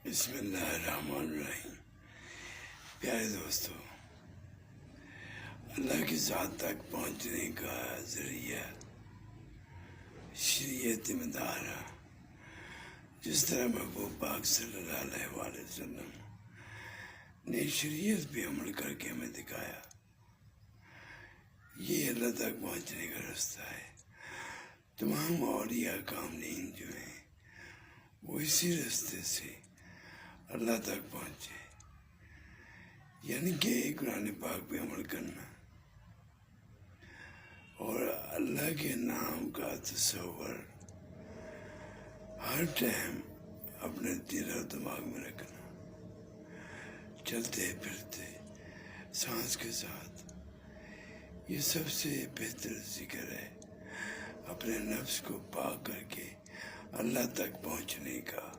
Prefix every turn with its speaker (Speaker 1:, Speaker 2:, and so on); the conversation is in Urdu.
Speaker 1: بسم اللہ الرحمن الرحیم۔ پیارے دوستو، اللہ کی ذات تک پہنچنے کا ذریعہ شریعت مدارہ، جس طرح محبوب پاک صلی اللہ علیہ وآلہ وسلم نے شریعت پہ عمل کر کے ہمیں دکھایا، یہ اللہ تک پہنچنے کا راستہ ہے۔ تمام اولیاء کاملین جو ہیں وہ اسی راستے سے اللہ تک پہنچے، یعنی کہ قرآن پاک پہ عمل کرنا اور اللہ کے نام کا تصور ہر ٹائم اپنے دل و دماغ میں رکھنا، چلتے پھرتے سانس کے ساتھ۔ یہ سب سے بہتر ذکر ہے اپنے نفس کو پاک کر کے اللہ تک پہنچنے کا۔